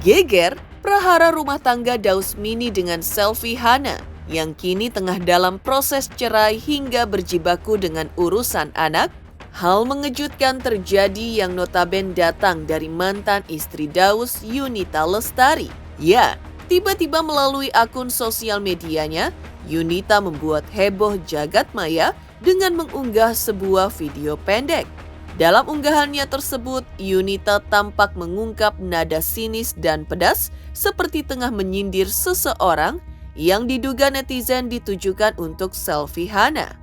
Geger, prahara rumah tangga Daus Mini dengan selfie Hana yang kini tengah dalam proses cerai hingga berjibaku dengan urusan anak. Hal mengejutkan terjadi yang notaben datang dari mantan istri Daus, Yunita Lestari. Ya, tiba-tiba melalui akun sosial medianya, Yunita membuat heboh jagat maya dengan mengunggah sebuah video pendek. Dalam unggahannya tersebut, Yunita tampak mengungkap nada sinis dan pedas seperti tengah menyindir seseorang yang diduga netizen ditujukan untuk selfie Hana.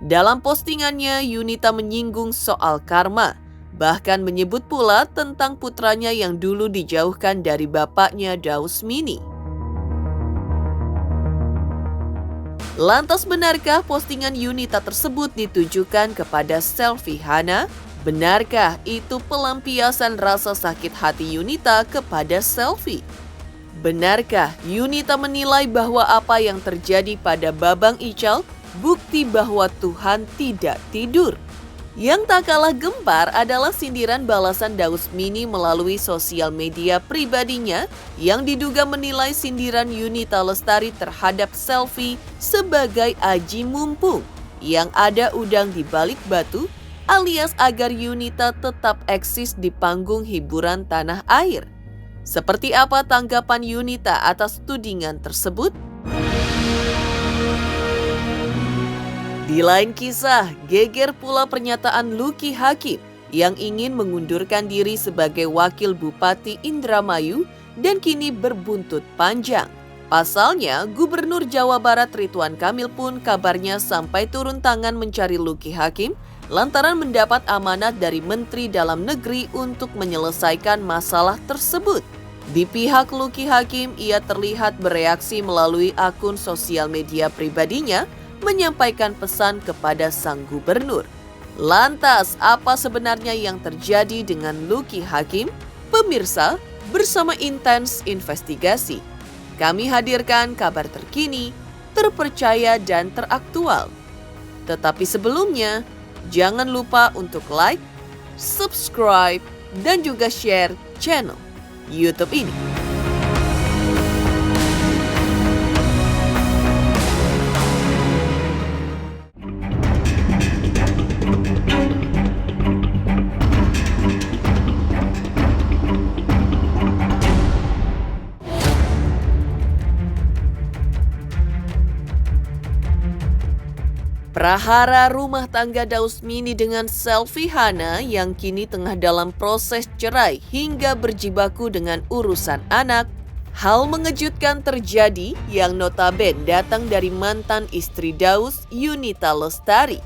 Dalam postingannya, Yunita menyinggung soal karma, bahkan menyebut pula tentang putranya yang dulu dijauhkan dari bapaknya Daus Mini. Lantas benarkah postingan Yunita tersebut ditujukan kepada selfie Hana? Benarkah itu pelampiasan rasa sakit hati Yunita kepada selfie? Benarkah Yunita menilai bahwa apa yang terjadi pada Babang Ical bukti bahwa Tuhan tidak tidur? Yang tak kalah gempar adalah sindiran balasan Daus Mini melalui sosial media pribadinya yang diduga menilai sindiran Yunita Lestari terhadap selfie sebagai aji mumpung yang ada udang di balik batu, alias agar Yunita tetap eksis di panggung hiburan tanah air. Seperti apa tanggapan Yunita atas tudingan tersebut? Di lain kisah, geger pula pernyataan Lucky Hakim yang ingin mengundurkan diri sebagai wakil Bupati Indramayu dan kini berbuntut panjang. Pasalnya, Gubernur Jawa Barat Ridwan Kamil pun kabarnya sampai turun tangan mencari Lucky Hakim lantaran mendapat amanat dari Menteri Dalam Negeri untuk menyelesaikan masalah tersebut. Di pihak Lucky Hakim, ia terlihat bereaksi melalui akun sosial media pribadinya menyampaikan pesan kepada sang gubernur. Lantas, apa sebenarnya yang terjadi dengan Lucky Hakim? Pemirsa, bersama Intens Investigasi, kami hadirkan kabar terkini, terpercaya dan teraktual. Tetapi sebelumnya, jangan lupa untuk like, subscribe, dan juga share channel YouTube ini. Prahara rumah tangga Daus Mini dengan selfie Hana yang kini tengah dalam proses cerai hingga berjibaku dengan urusan anak. Hal mengejutkan terjadi yang notaben datang dari mantan istri Daus, Yunita Lestari.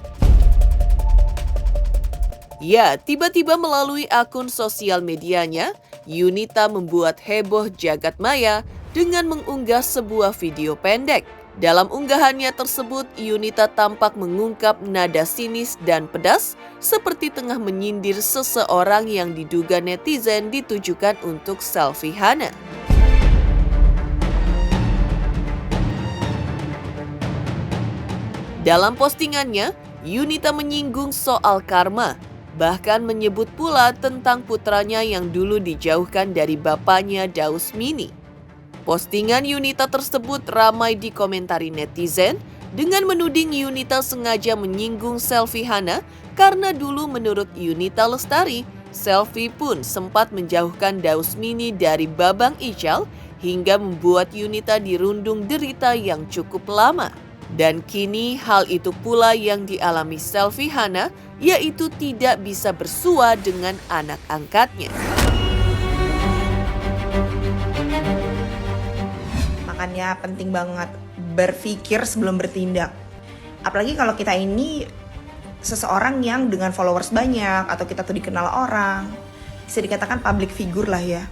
Ya, tiba-tiba melalui akun sosial medianya, Yunita membuat heboh jagat maya dengan mengunggah sebuah video pendek. Dalam unggahannya tersebut, Yunita tampak mengungkap nada sinis dan pedas seperti tengah menyindir seseorang yang diduga netizen ditujukan untuk selfie Hana. Dalam postingannya, Yunita menyinggung soal karma, bahkan menyebut pula tentang putranya yang dulu dijauhkan dari bapaknya Daus Mini. Postingan Yunita tersebut ramai dikomentari netizen dengan menuding Yunita sengaja menyinggung selfie Hana karena dulu menurut Yunita Lestari, selfie pun sempat menjauhkan Daus Mini dari Babang Ical hingga membuat Yunita dirundung derita yang cukup lama. Dan kini hal itu pula yang dialami selfie Hana, yaitu tidak bisa bersua dengan anak angkatnya. Makanya penting banget berpikir sebelum bertindak. Apalagi kalau kita ini seseorang yang dengan followers banyak atau kita tuh dikenal orang, bisa dikatakan public figure lah ya.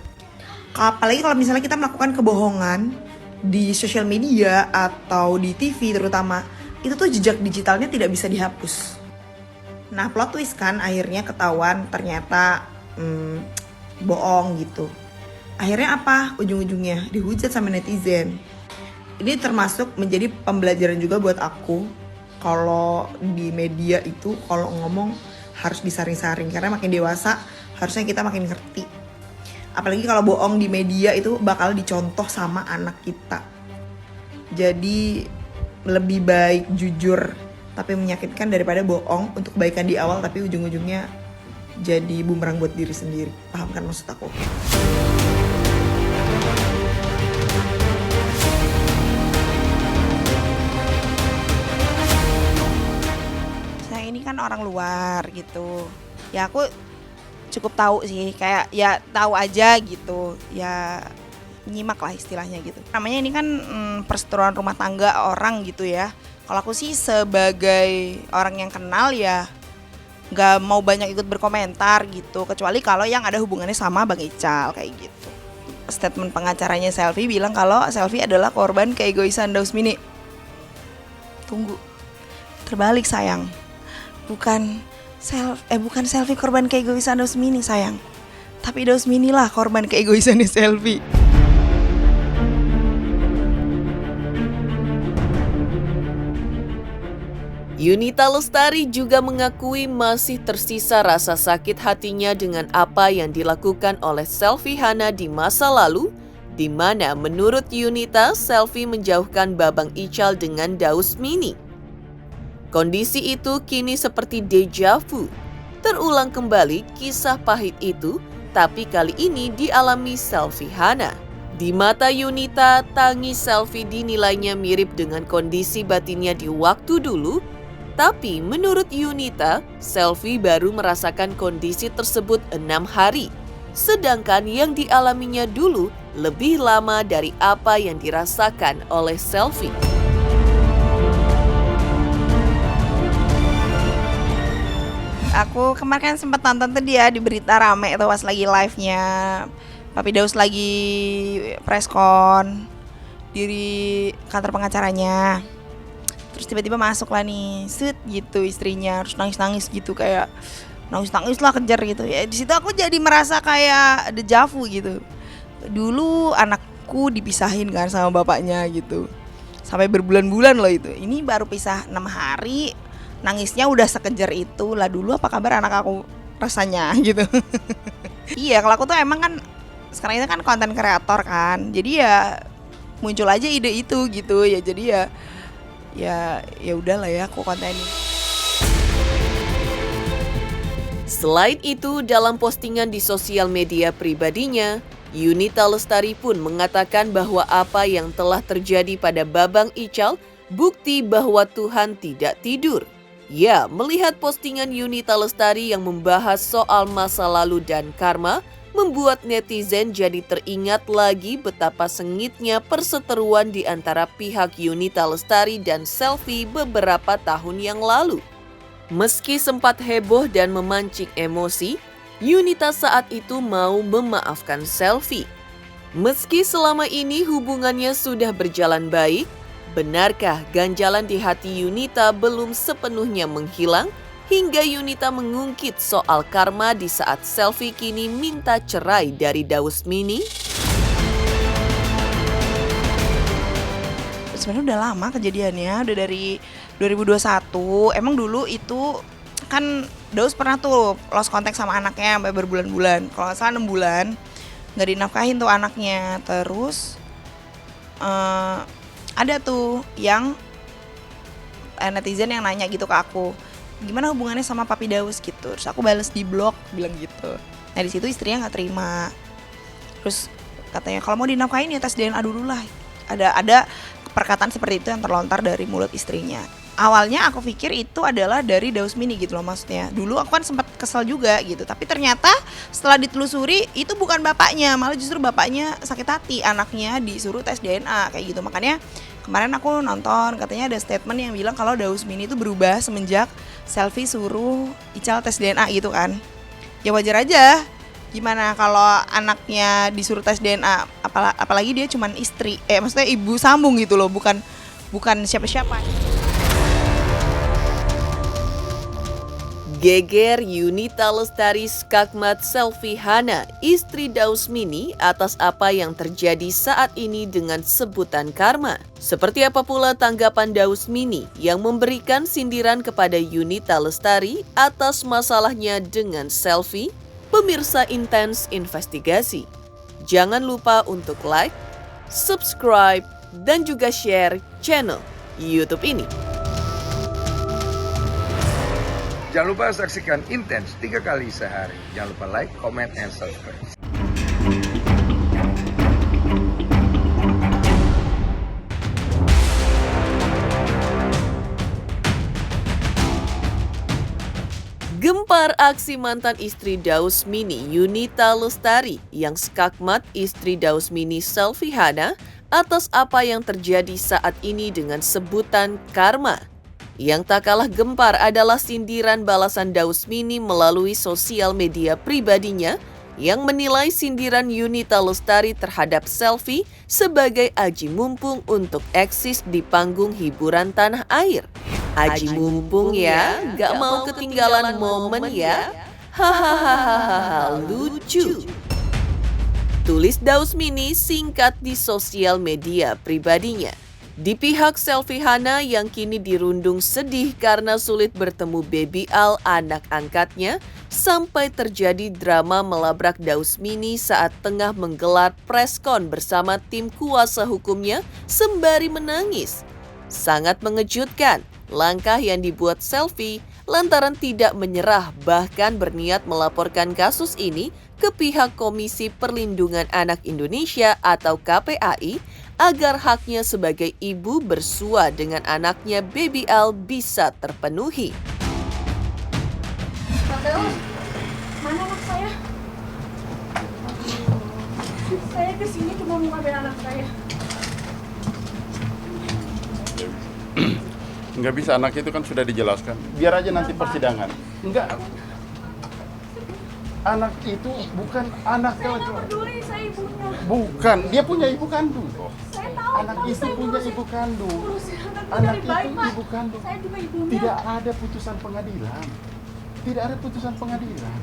Apalagi kalau misalnya kita melakukan kebohongan di sosial media atau di TV terutama, itu tuh jejak digitalnya tidak bisa dihapus. Nah, plot twist kan akhirnya ketahuan ternyata bohong gitu. Akhirnya apa? Ujung-ujungnya dihujat sama netizen. Ini termasuk menjadi pembelajaran juga buat aku. Kalau di media itu kalau ngomong harus disaring-saring. Karena makin dewasa harusnya kita makin ngerti Apalagi kalau bohong di media itu bakal dicontoh sama anak kita. Jadi lebih baik jujur tapi menyakitkan daripada bohong untuk kebaikan di awal tapi ujung-ujungnya jadi bumerang buat diri sendiri. Paham kan maksud aku? Saya ini kan orang luar gitu. Ya aku cukup tahu sih, kayak ya tahu aja gitu. Ya nyimak lah istilahnya gitu. Namanya ini kan perseteruan rumah tangga orang gitu ya. Kalau aku sih sebagai orang yang kenal ya nggak mau banyak ikut berkomentar gitu. Kecuali kalau yang ada hubungannya sama Bang Ical kayak gitu. Statement pengacaranya Selfie bilang kalau Selfie adalah korban keegoisan Dausmini. Tunggu, terbalik sayang. Bukan Selfie korban keegoisan Dausmini sayang. Tapi Dausmini lah korban keegoisannya Selfie. Yunita Lestari juga mengakui masih tersisa rasa sakit hatinya dengan apa yang dilakukan oleh Selfie Hana di masa lalu, di mana menurut Yunita, Selfie menjauhkan Babang Ical dengan Dausmini. Kondisi itu kini seperti deja vu. Terulang kembali kisah pahit itu, tapi kali ini dialami Selfie Hana. Di mata Yunita, tangis Selfie dinilainya mirip dengan kondisi batinnya di waktu dulu. Tapi menurut Yunita, Selfie baru merasakan kondisi tersebut 6 hari. Sedangkan yang dialaminya dulu lebih lama dari apa yang dirasakan oleh Selfie. Aku kemarin kan sempat nonton tuh dia di berita rame tuh pas lagi live-nya Papi Daus lagi preskon di kantor pengacaranya. Terus tiba-tiba masuk lah nih, set gitu istrinya, terus nangis-nangis gitu kayak nangis-nangis lah kejar gitu. Ya di situ aku jadi merasa kayak deja vu gitu. Dulu anakku dipisahin kan sama bapaknya gitu. Sampai berbulan-bulan loh itu. Ini baru pisah 6 hari, nangisnya udah sekejar itu. Lah dulu apa kabar anak aku rasanya gitu. Iya, kalau aku tuh emang kan sekarang ini kan konten kreator kan. Jadi ya muncul aja ide itu gitu ya. Jadi ya udahlah ya aku kontenin. Selain itu, dalam postingan di sosial media pribadinya, Yunita Lestari pun mengatakan bahwa apa yang telah terjadi pada Babang Ical bukti bahwa Tuhan tidak tidur. Ya, melihat postingan Yunita Lestari yang membahas soal masa lalu dan karma, membuat netizen jadi teringat lagi betapa sengitnya perseteruan di antara pihak Yunita Lestari dan Selfie beberapa tahun yang lalu. Meski sempat heboh dan memancing emosi, Yunita saat itu mau memaafkan Selfie. Meski selama ini hubungannya sudah berjalan baik, benarkah ganjalan di hati Yunita belum sepenuhnya menghilang? Hingga Yunita mengungkit soal karma di saat Selfie kini minta cerai dari Dausmini. Sebenarnya udah lama kejadiannya, udah dari 2021. Emang dulu itu kan Daus pernah tuh lost contact sama anaknya sampai berbulan-bulan. Kalau nggak salah 6 bulan nggak dinafkahin tuh anaknya. Terus ada tuh yang netizen yang nanya gitu ke aku, gimana hubungannya sama Papi Daus gitu. Terus aku bales di blog bilang gitu. Nah di situ istrinya nggak terima. Terus katanya kalau mau dinafkahin ya tes DNA dulu lah. Ada perkataan seperti itu yang terlontar dari mulut istrinya. Awalnya aku pikir itu adalah dari Dausmini gitu loh maksudnya. Dulu aku kan sempat kesel juga gitu. Tapi ternyata setelah ditelusuri itu bukan bapaknya. Malah justru bapaknya sakit hati anaknya disuruh tes DNA kayak gitu. Makanya kemarin aku nonton katanya ada statement yang bilang kalau Dausmini itu berubah semenjak Selfie suruh Ical tes DNA gitu kan. Ya wajar aja. Gimana kalau anaknya disuruh tes DNA, apalagi dia cuman istri, maksudnya ibu sambung gitu loh, bukan siapa-siapa. Geger Yunita Lestari skakmat Selfie Hana, istri Dausmini, atas apa yang terjadi saat ini dengan sebutan karma. Seperti apa pula tanggapan Dausmini yang memberikan sindiran kepada Yunita Lestari atas masalahnya dengan Selfie? Pemirsa Intens Investigasi. Jangan lupa untuk like, subscribe, dan juga share channel YouTube ini. Jangan lupa saksikan Intens 3 kali sehari. Jangan lupa like, comment, and subscribe. Gempar aksi mantan istri Dausmini Yunita Lestari yang skakmat istri Dausmini Selvi Hana atas apa yang terjadi saat ini dengan sebutan karma. Yang tak kalah gempar adalah sindiran balasan Dausmini melalui sosial media pribadinya yang menilai sindiran Yunita Lestari terhadap Selvi sebagai aji mumpung untuk eksis di panggung hiburan tanah air. Aji mumpung ya, gak mau ketinggalan momen ya. Hahaha, lucu. Tulis Dausmini singkat di sosial media pribadinya. Di pihak Selvi Hana yang kini dirundung sedih karena sulit bertemu Baby Al, anak angkatnya, sampai terjadi drama melabrak Dausmini saat tengah menggelar preskon bersama tim kuasa hukumnya sembari menangis. Sangat mengejutkan langkah yang dibuat Selvi lantaran tidak menyerah bahkan berniat melaporkan kasus ini ke pihak Komisi Perlindungan Anak Indonesia atau KPAI agar haknya sebagai ibu bersua dengan anaknya Baby Al bisa terpenuhi. Mateus, mana anak saya? Saya kesini cuma mau ngambil anak saya. Nggak bisa, anak itu kan sudah dijelaskan. Biar aja nanti persidangan. Enggak. Anak itu bukan anak Saya nggak peduli, saya ibunya. Bukan, dia punya ibu kandung kok. Saya tahu. Anak tahu, itu saya punya ngurusin- ibu kandung. ngurusin anaknya Anak dari itu bayi, Pak. ibu kandung. Saya juga ibunya. Tidak ada putusan pengadilan. Tidak ada putusan pengadilan.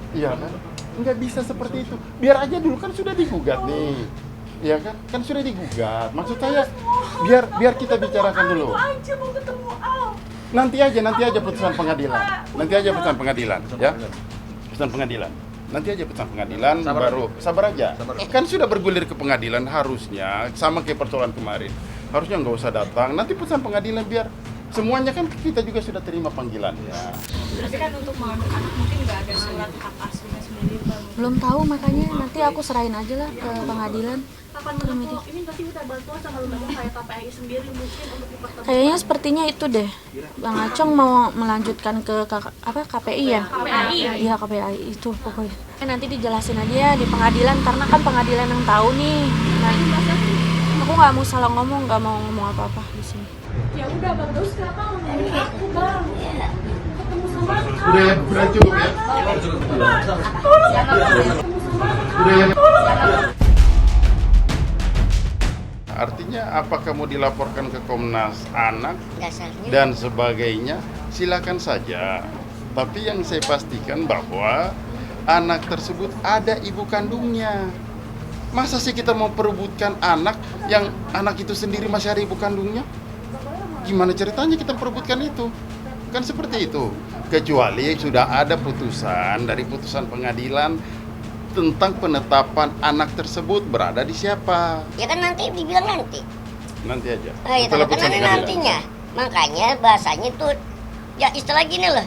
Iya kan? Nggak bisa seperti itu. Biar aja dulu kan sudah digugat nih. Iya kan? Kan sudah digugat. Maksud saya biar kita bicarakan dulu. Al aja mau ketemu Al. Nanti aja putusan pengadilan. Nanti aja putusan pengadilan, ya. Putusan pengadilan. Nanti aja putusan pengadilan baru sabar aja. Kan sudah bergulir ke pengadilan, harusnya sama kayak persoalan kemarin. Harusnya nggak usah datang. Nanti putusan pengadilan biar semuanya kan kita juga sudah terima panggilannya. Tapi kan untuk mengandung anak mungkin nggak ada surat hak asuhnya sendiri, Pak. Belum tahu, makanya nanti aku serahin aja lah ke pengadilan. Kapan menurut ini berarti udah bantuan sama lembaga kayak KPAI sendiri mungkin untuk dipertemukan. Kayaknya sepertinya itu deh. Bang Acong mau melanjutkan ke KPI ya? KPAI. Iya, KPI itu pokoknya. Nanti dijelasin aja ya di pengadilan karena kan pengadilan yang tahu nih. Nah, aku nggak mau salah ngomong, nggak mau ngomong apa-apa di sini. Ya udah Bang, terus kenapa ngomongin aku, Bang? Ketemu sama Al. Udah cukup ya. Artinya apakah mau dilaporkan ke Komnas Anak dan sebagainya, silakan saja. Tapi yang saya pastikan bahwa anak tersebut ada ibu kandungnya. Masa sih kita mau perebutkan anak yang anak itu sendiri masih ada ibu kandungnya? Gimana ceritanya kita perebutkan itu? Kan seperti itu. Kecuali sudah ada putusan dari putusan pengadilan tentang penetapan anak tersebut berada di siapa. Ya kan nanti dibilang nanti. Nanti aja. Oh ya, Setelah kan putusan nanti pengadilan. nantinya. Makanya bahasanya tuh ya istilah gini loh.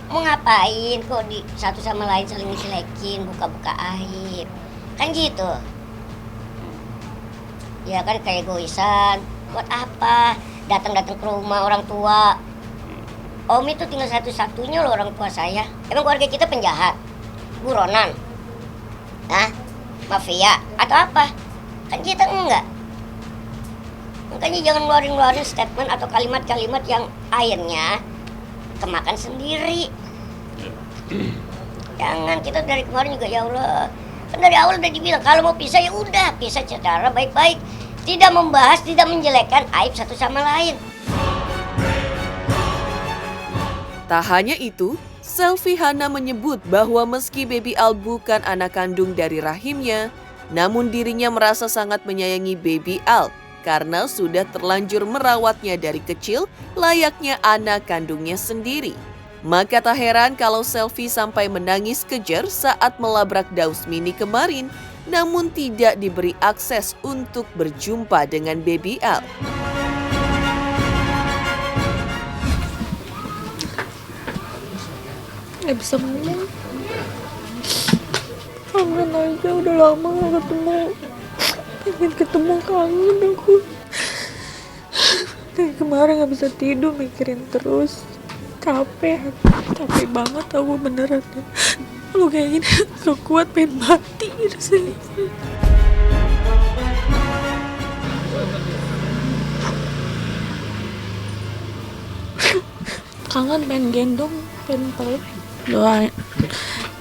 Mau ngapain kok di satu sama lain saling ngejelekin, buka-buka aib. Kan gitu. Ya kan kayak egoisan. Buat apa? Datang-datang ke rumah orang tua. Om itu tinggal satu-satunya loh orang tua saya. Emang keluarga kita penjahat? Buronan? Hah? Mafia? Atau apa? Kan kita enggak. Makanya jangan ngeluarin statement atau kalimat-kalimat yang akhirnya kemakan sendiri. Jangan, kita dari kemarin juga ya Allah. Kan dari awal udah dibilang kalau mau pisah ya udah, pisah secara baik-baik. Tidak membahas, tidak menjelekkan aib satu sama lain. Tak hanya itu, Selvi Hana menyebut bahwa meski Baby Al bukan anak kandung dari rahimnya, namun dirinya merasa sangat menyayangi Baby Al karena sudah terlanjur merawatnya dari kecil layaknya anak kandungnya sendiri. Maka tak heran kalau Selvi sampai menangis kejer saat melabrak Dausmini kemarin namun tidak diberi akses untuk berjumpa dengan Baby L. Gak bisa ngomong. Kangen aja, udah lama gak ketemu. Pengen ketemu, kangen aku. Dari kemarin gak bisa tidur, mikirin terus. Capek banget aku beneran. Kalau kayak gini gak kuat, pengen mati rasanya. Kangen, pengen gendong, pengen peluk. Doa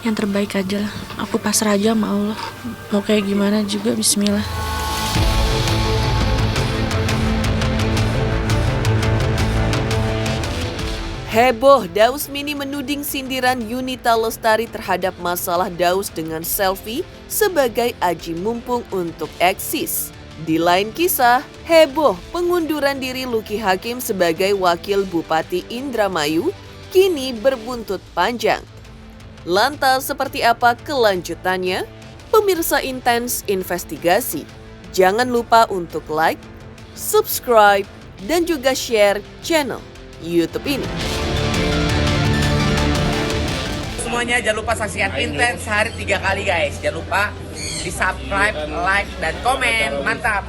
yang terbaik aja lah. Aku pasrah aja sama Allah. Mau kayak gimana juga, bismillah. Heboh, Daus Mini menuding sindiran Yunita Lestari terhadap masalah Daus dengan selfie sebagai aji mumpung untuk eksis. Di lain kisah, heboh pengunduran diri Lucky Hakim sebagai wakil Bupati Indramayu kini berbuntut panjang. Lantas seperti apa kelanjutannya? Pemirsa Intens Investigasi, jangan lupa untuk like, subscribe, dan juga share channel YouTube ini. Semuanya jangan lupa saksikan Intens sehari 3 kali guys. Jangan lupa di subscribe, like, dan komen. Mantap!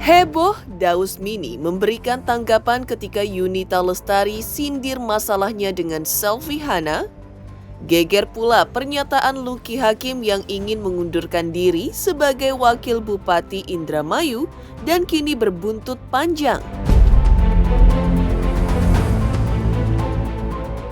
Heboh, Daus Mini memberikan tanggapan ketika Yunita Lestari sindir masalahnya dengan selfie Hana. Geger pula pernyataan Lucky Hakim yang ingin mengundurkan diri sebagai wakil Bupati Indramayu dan kini berbuntut panjang.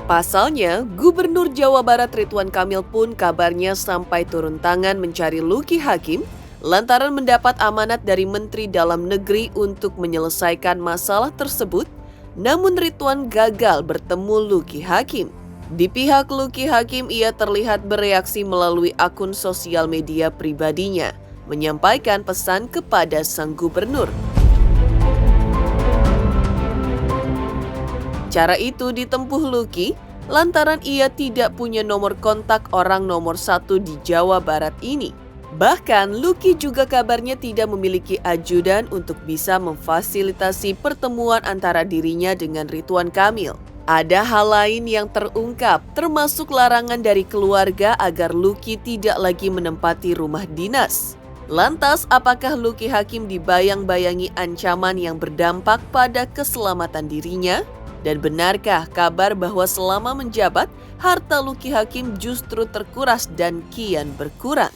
Pasalnya, Gubernur Jawa Barat Ridwan Kamil pun kabarnya sampai turun tangan mencari Lucky Hakim lantaran mendapat amanat dari Menteri Dalam Negeri untuk menyelesaikan masalah tersebut, namun Ridwan gagal bertemu Lucky Hakim. Di pihak Lucky Hakim, ia terlihat bereaksi melalui akun sosial media pribadinya, menyampaikan pesan kepada sang gubernur. Cara itu ditempuh Lucky lantaran ia tidak punya nomor kontak orang nomor 1 di Jawa Barat ini. Bahkan, Lucky juga kabarnya tidak memiliki ajudan untuk bisa memfasilitasi pertemuan antara dirinya dengan Ridwan Kamil. Ada hal lain yang terungkap, termasuk larangan dari keluarga agar Lucky tidak lagi menempati rumah dinas. Lantas, apakah Lucky Hakim dibayang-bayangi ancaman yang berdampak pada keselamatan dirinya? Dan benarkah kabar bahwa selama menjabat, harta Lucky Hakim justru terkuras dan kian berkurang?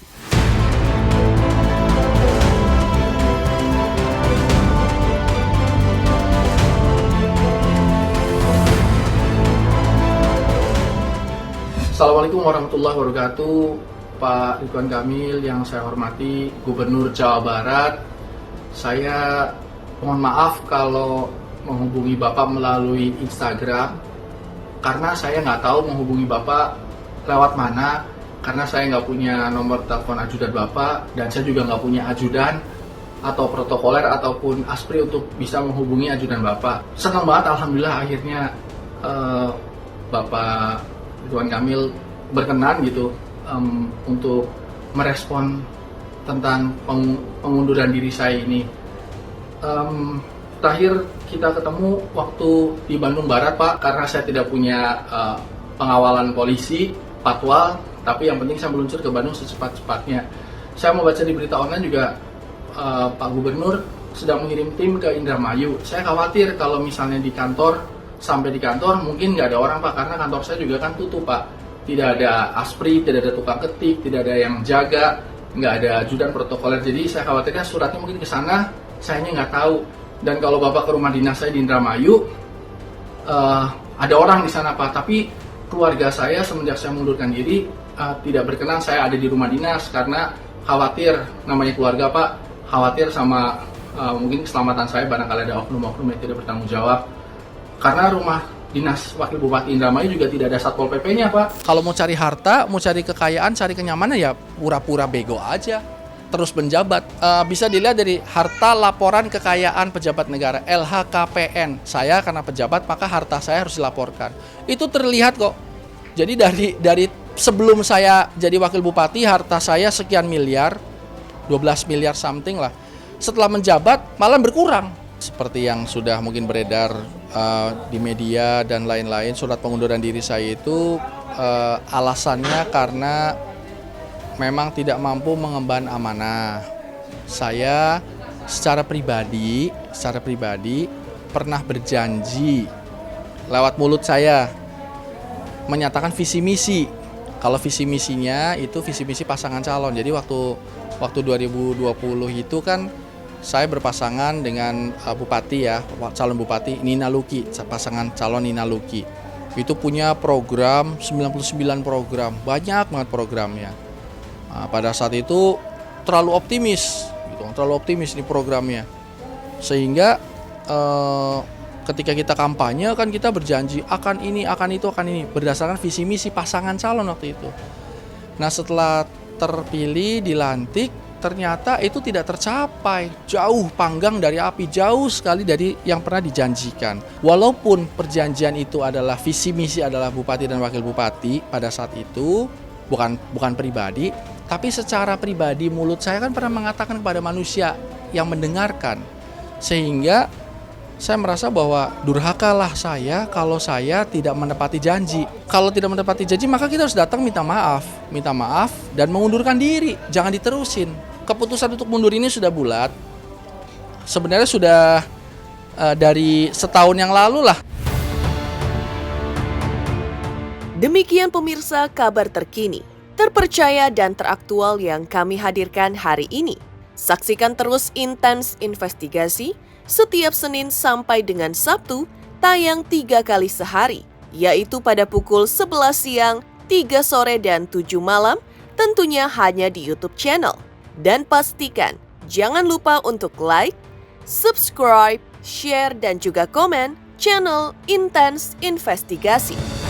Assalamualaikum warahmatullahi wabarakatuh. Pak Ridwan Kamil yang saya hormati, Gubernur Jawa Barat. Saya mohon maaf kalau menghubungi Bapak melalui Instagram, karena saya nggak tahu menghubungi Bapak lewat mana, karena saya nggak punya nomor telepon ajudan Bapak, dan saya juga nggak punya ajudan atau protokoler ataupun aspri untuk bisa menghubungi ajudan Bapak. Senang banget, alhamdulillah akhirnya Bapak Ridwan Kamil berkenan gitu untuk merespon tentang pengunduran diri saya ini. Terakhir kita ketemu waktu di Bandung Barat, Pak, karena saya tidak punya pengawalan polisi, patwal, tapi yang penting saya meluncur ke Bandung secepat-cepatnya. Saya mau baca di berita online juga Pak Gubernur sedang mengirim tim ke Indramayu. Saya khawatir kalau misalnya di kantor, sampai di kantor mungkin nggak ada orang, Pak, karena kantor saya juga kan tutup, Pak. Tidak ada aspri, tidak ada tukang ketik, tidak ada yang jaga, nggak ada ajudan protokoler. Jadi saya khawatirnya suratnya mungkin ke sana, sayanya nggak tahu. Dan kalau Bapak ke rumah dinas saya di Indramayu, ada orang di sana, Pak. Tapi keluarga saya semenjak saya mengundurkan diri tidak berkenan saya ada di rumah dinas karena khawatir, namanya keluarga, Pak, khawatir sama mungkin keselamatan saya barangkali ada oknum-oknum yang tidak bertanggung jawab. Karena rumah dinas wakil bupati Indramayu juga tidak ada satpol PP-nya, Pak. Kalau mau cari harta, mau cari kekayaan, cari kenyamanan, ya pura-pura bego aja. terus menjabat. Bisa dilihat dari harta laporan kekayaan pejabat negara, LHKPN. Saya karena pejabat maka harta saya harus dilaporkan. Itu terlihat kok. Jadi dari sebelum saya jadi wakil bupati harta saya sekian miliar, 12 miliar something lah. Setelah menjabat malah berkurang. Seperti yang sudah mungkin beredar di media dan lain-lain, surat pengunduran diri saya itu alasannya karena memang tidak mampu mengemban amanah. Saya secara pribadi pernah berjanji lewat mulut saya menyatakan visi misi. Kalau visi misinya itu visi misi pasangan calon. Jadi waktu 2020 itu kan saya berpasangan dengan bupati ya, calon bupati Nina Luki, pasangan calon Nina Luki. Itu punya program 99 program, banyak banget programnya. Nah, pada saat itu terlalu optimis nih programnya, sehingga ketika kita kampanye kan kita berjanji akan ini, akan itu, akan ini berdasarkan visi misi pasangan calon waktu itu. Nah setelah terpilih dilantik ternyata itu tidak tercapai, jauh panggang dari api, jauh sekali dari yang pernah dijanjikan. Walaupun perjanjian itu adalah visi misi adalah bupati dan wakil bupati pada saat itu, bukan pribadi, tapi secara pribadi mulut saya kan pernah mengatakan kepada manusia yang mendengarkan. Sehingga saya merasa bahwa durhakalah saya kalau saya tidak menepati janji. Kalau tidak menepati janji maka kita harus datang minta maaf dan mengundurkan diri, jangan diterusin. Keputusan untuk mundur ini sudah bulat. Sebenarnya sudah dari setahun yang lalu lah. Demikian pemirsa kabar terkini, terpercaya dan teraktual yang kami hadirkan hari ini. Saksikan terus Intens Investigasi setiap Senin sampai dengan Sabtu, tayang 3 kali sehari, yaitu pada pukul 11 siang, 3 sore, dan 7 malam, tentunya hanya di YouTube channel. Dan pastikan, jangan lupa untuk like, subscribe, share, dan juga komen channel Intens Investigasi.